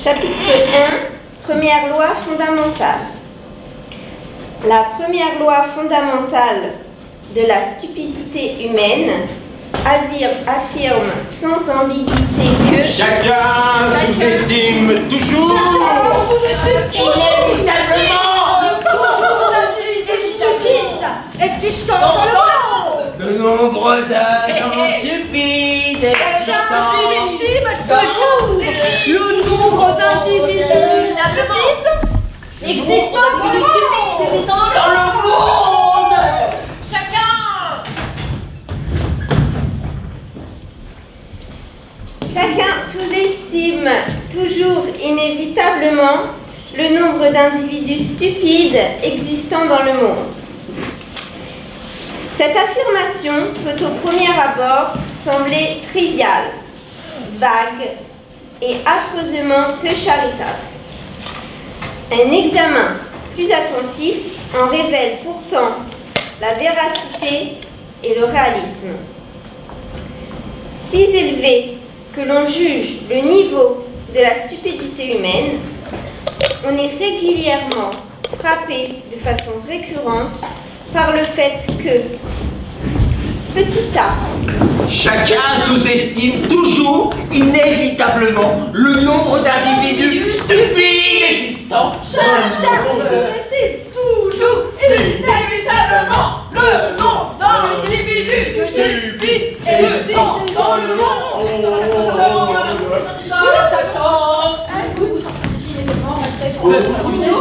Chapitre 1, première loi fondamentale. La première loi fondamentale de la stupidité humaine affirme sans ambiguïté que chacun sous-estime toujours inévitablement le nombre d'individus stupides existant dans le monde. le nombre d'agents stupides Chacun sous-estime toujours le nombre d'individus stupides existant dans le monde. dans le monde. Chacun sous-estime toujours inévitablement le nombre d'individus stupides existant dans le monde. Cette affirmation peut au premier abord sembler triviale, vague et affreusement peu charitable. Un examen plus attentif en révèle pourtant la véracité et le réalisme. Si élevé que l'on juge le niveau de la stupidité humaine, on est régulièrement frappé de façon récurrente par le fait que, petit a, Chacun sous-estime toujours inévitablement le nombre d'individus stupides existants. Chacun sous-estime toujours inévitablement le nombre d'individus stupides existant dans le monde. Vous vous sortez d'ici immédiatement, restez sur le vidéo.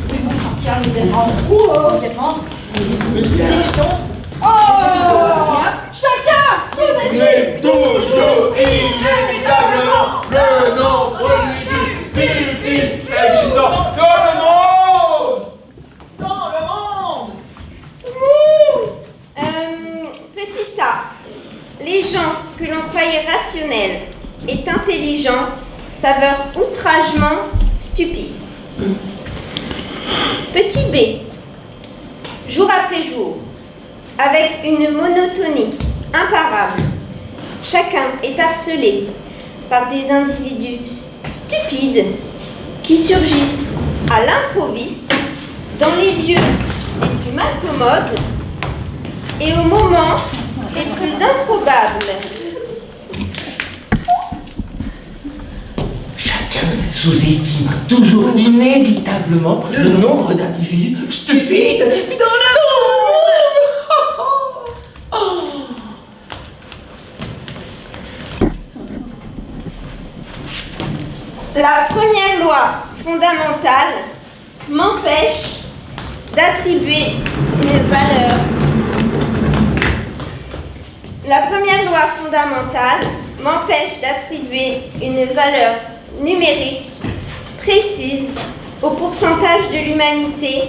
Vous sortir immédiatement. Oh! Chacun sous-estime toujours inévitablement le nombre d'individus existants dans le monde. Petit a, les gens que l'on croyait rationnels et intelligents s'avèrent outragement stupides. Petit b, jour après jour, avec une monotonie imparable, chacun est harcelé par des individus stupides qui surgissent à l'improviste dans les lieux les plus malcommodes et aux moments les plus improbables. Chacun sous-estime toujours inévitablement le nombre d'individus stupides dans le monde. La première loi fondamentale m'empêche d'attribuer une valeur. La première loi fondamentale m'empêche d'attribuer une valeur numérique précise au pourcentage de l'humanité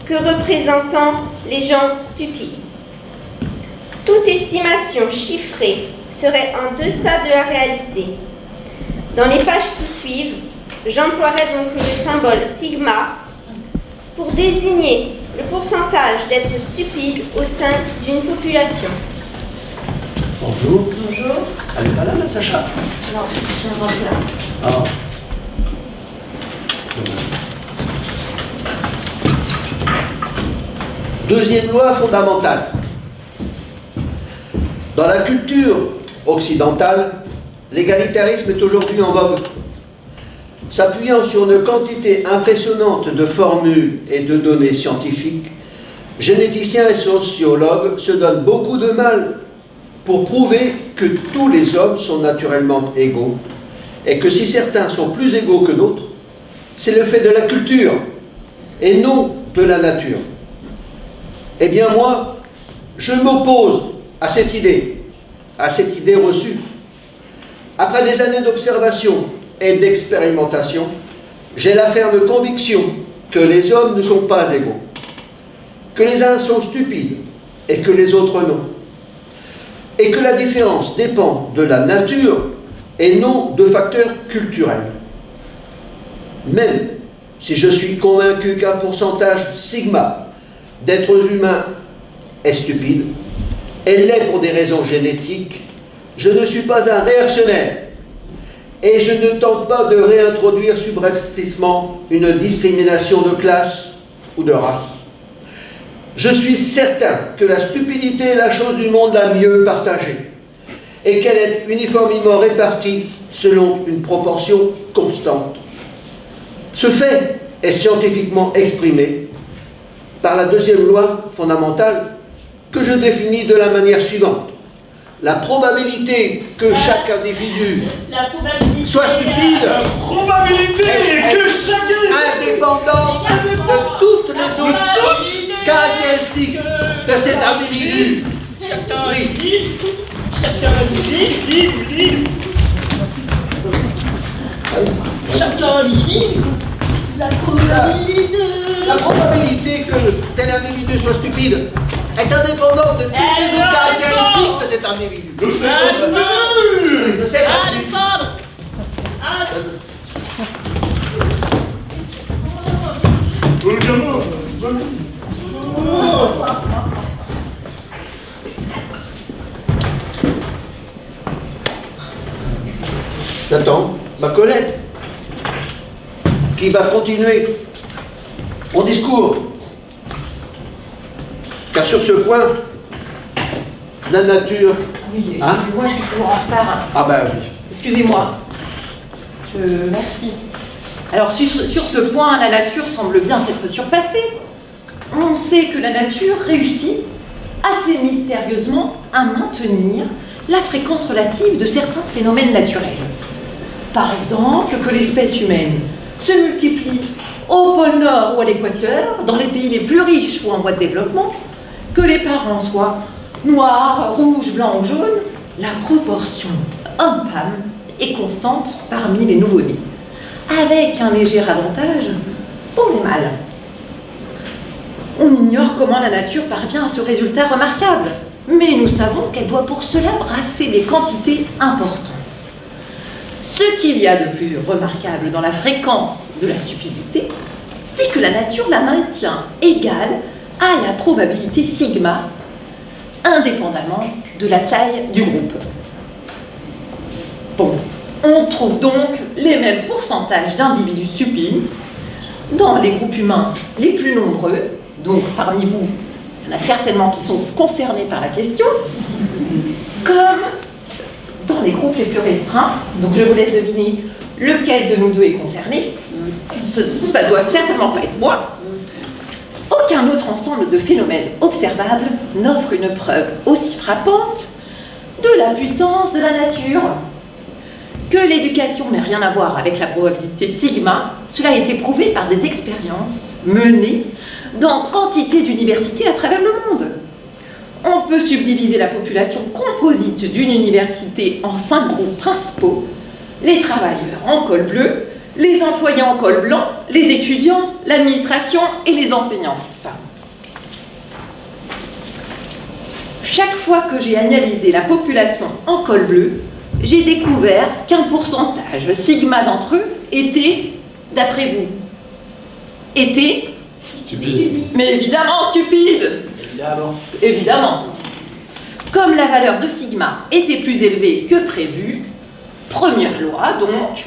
que représentant les gens stupides. Toute estimation chiffrée serait en deçà de la réalité. Dans les pages qui suivent, j'emploierai donc le symbole sigma pour désigner le pourcentage d'êtres stupides au sein d'une population. Bonjour. Bonjour. Elle n'est pas là, Natacha? Non, je remplace. Ah. Deuxième loi fondamentale. Dans la culture occidentale, l'égalitarisme est aujourd'hui en vogue. S'appuyant sur une quantité impressionnante de formules et de données scientifiques, généticiens et sociologues se donnent beaucoup de mal pour prouver que tous les hommes sont naturellement égaux et que si certains sont plus égaux que d'autres, c'est le fait de la culture et non de la nature. Eh bien moi, je m'oppose à cette idée reçue. Après des années d'observation et d'expérimentation, j'ai la ferme conviction que les hommes ne sont pas égaux, que les uns sont stupides et que les autres non, et que la différence dépend de la nature et non de facteurs culturels. Même si je suis convaincu qu'un pourcentage sigma d'êtres humains est stupide, et l'est pour des raisons génétiques, je ne suis pas un réactionnaire et je ne tente pas de réintroduire subrepticement une discrimination de classe ou de race. Je suis certain que la stupidité est la chose du monde la mieux partagée et qu'elle est uniformément répartie selon une proportion constante. Ce fait est scientifiquement exprimé par la deuxième loi fondamentale que je définis de la manière suivante. La probabilité que chaque individu soit stupide est indépendante de toutes les autres caractéristiques de cet individu. La probabilité que tel individu soit stupide est indépendante de toutes les autres caractéristiques de cet individu. J'attends ma collègue qui va continuer mon discours. Car sur ce point, la nature... Oui, Hein? excusez-moi, je suis toujours en retard. Ah ben oui. Excusez-moi. Merci. Alors, sur ce point, la nature semble bien s'être surpassée. On sait que la nature réussit assez mystérieusement à maintenir la fréquence relative de certains phénomènes naturels. Par exemple, que l'espèce humaine se multiplie au pôle Nord ou à l'équateur, dans les pays les plus riches ou en voie de développement, que les parents soient noirs, rouges, blancs ou jaunes, la proportion homme-femme est constante parmi les nouveau-nés, avec un léger avantage pour les mâles. On ignore comment la nature parvient à ce résultat remarquable, mais nous savons qu'elle doit pour cela brasser des quantités importantes. Ce qu'il y a de plus remarquable dans la fréquence de la stupidité, c'est que la nature la maintient égale à la probabilité sigma, indépendamment de la taille du groupe. Bon, on trouve donc les mêmes pourcentages d'individus stupides dans les groupes humains les plus nombreux, donc parmi vous, il y en a certainement qui sont concernés par la question, comme dans les groupes les plus restreints. Donc je vous laisse deviner lequel de nous deux est concerné. Ça doit certainement pas être moi. Aucun autre ensemble de phénomènes observables n'offre une preuve aussi frappante de la puissance de la nature. Que l'éducation n'ait rien à voir avec la probabilité sigma, cela a été prouvé par des expériences menées dans quantité d'universités à travers le monde. On peut subdiviser la population composite d'une université en 5 groupes principaux: les travailleurs en col bleu, les employés en col blanc, les étudiants, l'administration et les enseignants. Chaque fois que j'ai analysé la population en col bleu, j'ai découvert qu'un pourcentage sigma d'entre eux était, d'après vous, était Stupide. mais évidemment stupide. Évidemment. Évidemment. Comme la valeur de sigma était plus élevée que prévu, première loi donc,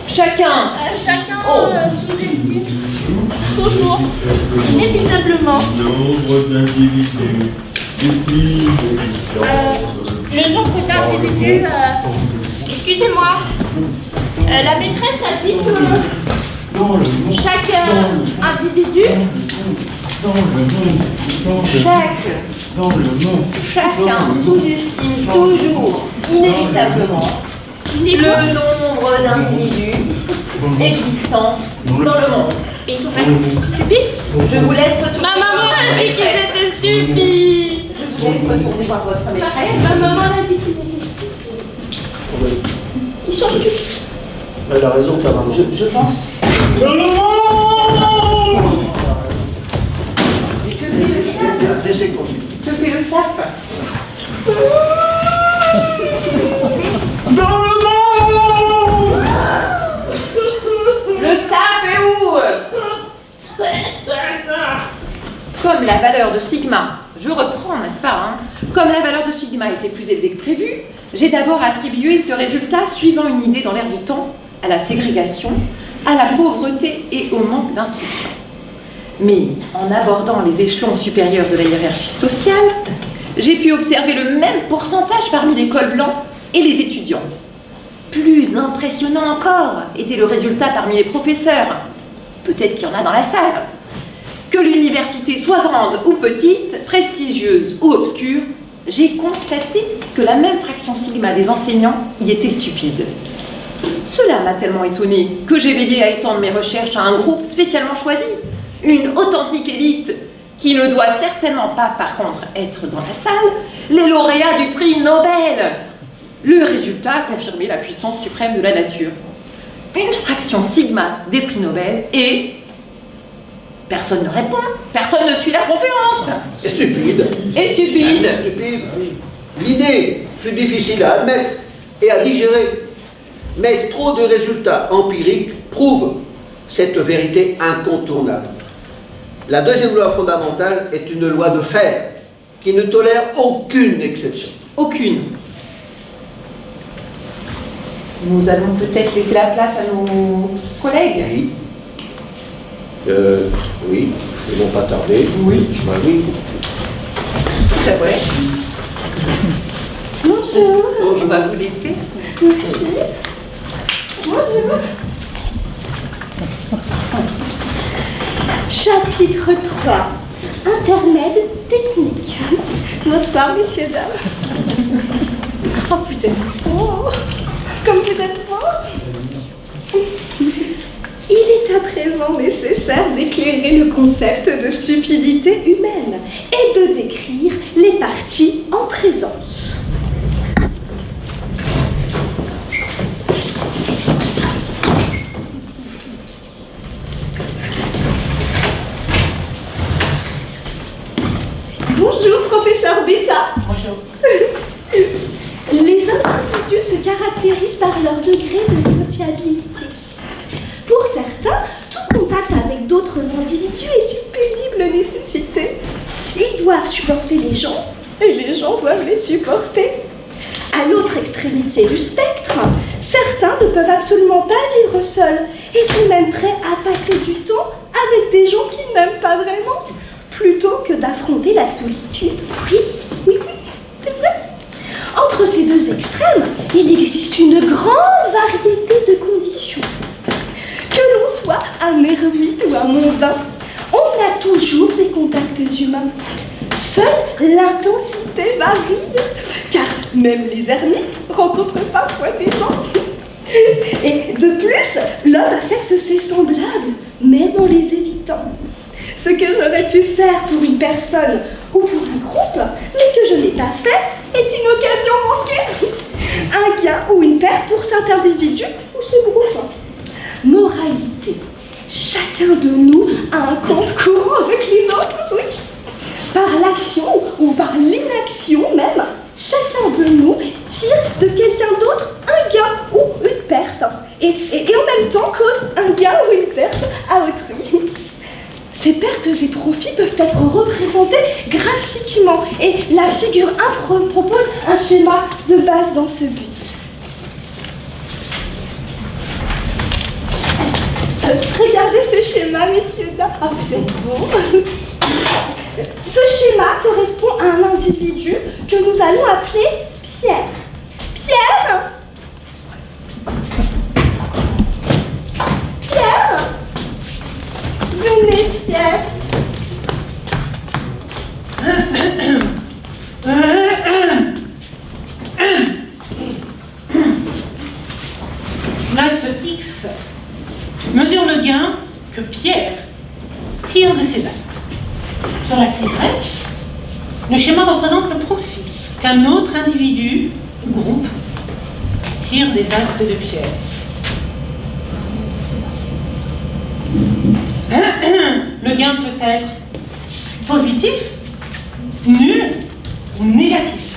chacun sous-estime toujours inévitablement Nombre d'individus. le nombre d'individus. Excusez-moi, la maîtresse a dit que chaque individu, chacun sous-estime toujours inévitablement le nombre d'individus existants dans le monde. et ils sont pas stupides. Je vous laisse retourner. Ma maman a dit qu'ils étaient stupides. Je vous laisse retourner voir votre maîtresse. Ma maman a dit qu'ils étaient stupides. Ils sont stupides. Elle a raison, ta maman. Je pense. Et que fait le staff? Laissez continuer. Que fait le staff? Le staff est où? Comme la valeur de sigma, je reprends, n'est-ce pas, hein? Comme la valeur de sigma était plus élevée que prévu, J'ai d'abord attribué ce résultat, suivant une idée dans l'air du temps, à la ségrégation, à la pauvreté et au manque d'instruction. Mais en abordant les échelons supérieurs de la hiérarchie sociale, j'ai pu observer le même pourcentage parmi les cols blancs et les étudiants. Plus impressionnant encore était le résultat parmi les professeurs. Peut-être qu'il y en a dans la salle. Que l'université soit grande ou petite, prestigieuse ou obscure, j'ai constaté que la même fraction sigma des enseignants y était stupide. Cela m'a tellement étonnée que j'ai veillé à étendre mes recherches à un groupe spécialement choisi, une authentique élite qui ne doit certainement pas, par contre, être dans la salle, les lauréats du prix Nobel. Le résultat a confirmé la puissance suprême de la nature. Une fraction sigma des prix Nobel et... Personne ne répond, personne ne suit la conférence. C'est stupide. Et stupide. Stupide. L'idée fut difficile à admettre et à digérer, mais trop de résultats empiriques prouvent cette vérité incontournable. La deuxième loi fondamentale est une loi de fer qui ne tolère aucune exception. Aucune. Nous allons peut-être laisser la place à nos collègues. Oui. Oui, ils ne vont pas tarder. Oui. Bah oui. Tout à fait. Bonjour. On va vous laisser. Merci. Bonjour. Chapitre 3. Intermède technique. Bonsoir, messieurs, dames. Oh, vous êtes beaux. Comme vous êtes beaux. Il est à présent nécessaire d'éclairer le concept de stupidité humaine et de décrire les parties en présence. Bonjour, professeur Beta. Bonjour. Les individus se caractérisent par leur degré de sociabilité. Pour certains, tout contact avec d'autres individus est une pénible nécessité. Ils doivent supporter les gens, et les gens doivent les supporter. À l'autre extrémité du spectre, certains ne peuvent absolument pas vivre seuls, et sont même prêts à passer du temps avec des gens qu'ils n'aiment pas vraiment, plutôt que d'affronter la solitude. Oui, c'est vrai. Entre ces deux extrêmes, il existe une grande variété de conditions. Que l'on soit un ermite ou un mondain, on a toujours des contacts humains. Seule l'intensité varie, car même les ermites rencontrent parfois des gens. Et de plus, l'homme affecte ses semblables, même en les évitant. Ce que j'aurais pu faire pour une personne ou pour un groupe, mais que je n'ai pas fait, est une occasion manquée. Un gain ou une perte pour cet individu ou ce groupe. Moralité. Chacun de nous a un compte courant avec les autres, oui. Par l'action ou par l'inaction même, chacun de nous tire de quelqu'un d'autre un gain ou une perte. Et en même temps cause un gain ou une perte à autrui. Ces pertes et profits peuvent être représentés graphiquement et la figure 1 propose un schéma de base dans ce but. Regardez ce schéma, messieurs, dames. Ah, vous êtes beaux. Ce schéma correspond à un individu que nous allons appeler Pierre. Pierre! Pierre! Venez, Pierre. L'axe X mesure le gain que Pierre tire de ses actes. Sur l'axe Y, le schéma représente le profit qu'un autre individu ou groupe tire des actes de Pierre. Le gain peut être positif, nul ou négatif.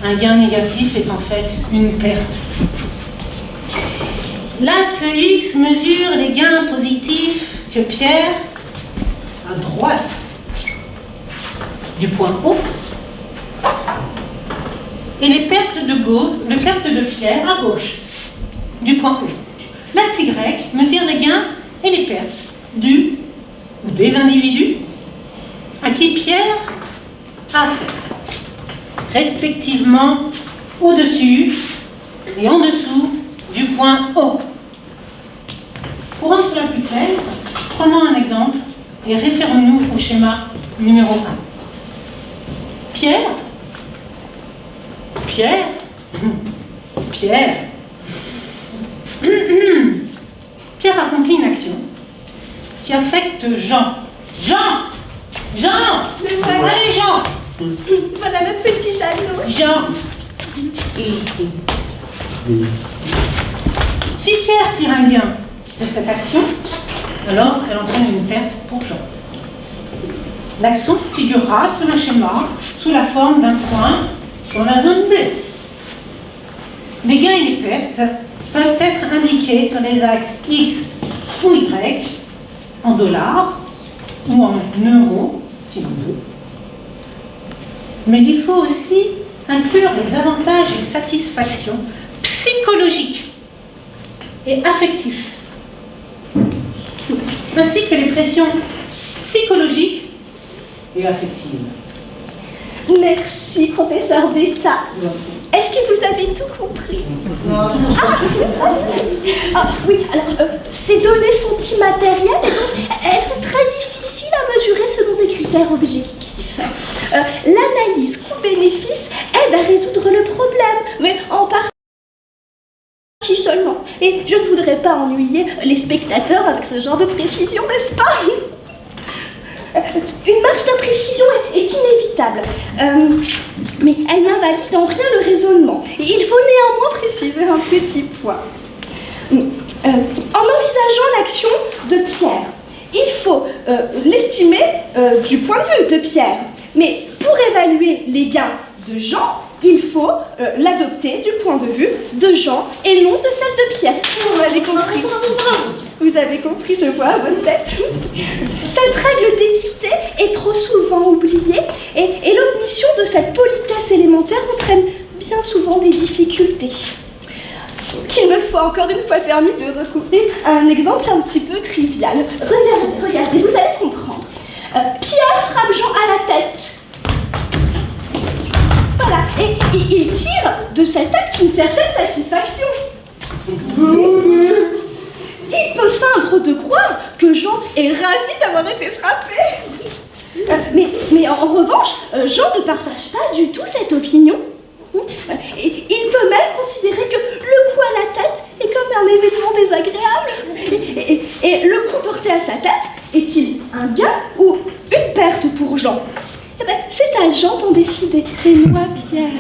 Un gain négatif est en fait une perte. L'axe X mesure les gains positifs que Pierre, à droite du point O, et les pertes de Pierre à gauche du point E. L'axe Y mesure les gains et les pertes du ou des individus à qui Pierre a affaire, respectivement au-dessus et en dessous du point O. Pour rendre cela plus clair, prenons un exemple et référons-nous au schéma numéro 1. Pierre accomplit une action qui affecte Jean. Allez Jean. Voilà notre petit Jeannot. Jean. Si Pierre tire un gain de cette action, alors elle entraîne une perte pour Jean. L'action figurera sur le schéma sous la forme d'un point dans la zone B. Les gains et les pertes peuvent être indiqués sur les axes X ou Y, en dollars ou en euros, si l'on veut. Mais il faut aussi inclure les avantages et satisfactions psychologiques et affectifs, ainsi que les pressions psychologiques et affectives. Merci, professeur Beta. Est-ce que vous avez tout compris? Oui, alors, ces données sont immatérielles et donc elles sont très difficiles à mesurer selon des critères objectifs. L'analyse coût-bénéfice aide à résoudre le problème, mais en partie seulement. Et je ne voudrais pas ennuyer les spectateurs avec ce genre de précision, n'est-ce pas? Une marge d'imprécision est inévitable, mais elle n'invalide en rien le raisonnement. Il faut néanmoins préciser un petit point. En envisageant l'action de Pierre, il faut l'estimer du point de vue de Pierre. Mais pour évaluer les gains de Jean, il faut l'adopter du point de vue de Jean et non de celle de Pierre. Est-ce que vous m'avez compris? Vous avez compris, je vois à votre tête. Cette règle d'équité est trop souvent oubliée et l'omission de cette politesse élémentaire entraîne bien souvent des difficultés. Qu'il me soit encore une fois permis de recouper un exemple un petit peu trivial. Regardez, vous allez comprendre. Pierre frappe Jean à la tête. Voilà, et il tire de cet acte une certaine satisfaction. Il peut feindre de croire que Jean est ravi d'avoir été frappé. Mais en revanche, Jean ne partage pas du tout cette opinion. Et il peut même considérer que le coup à la tête est comme un événement désagréable. Et le coup porté à sa tête est-il un gain ou une perte pour Jean? Eh ben, c'est à Jean d'en décider, et moi, Pierre.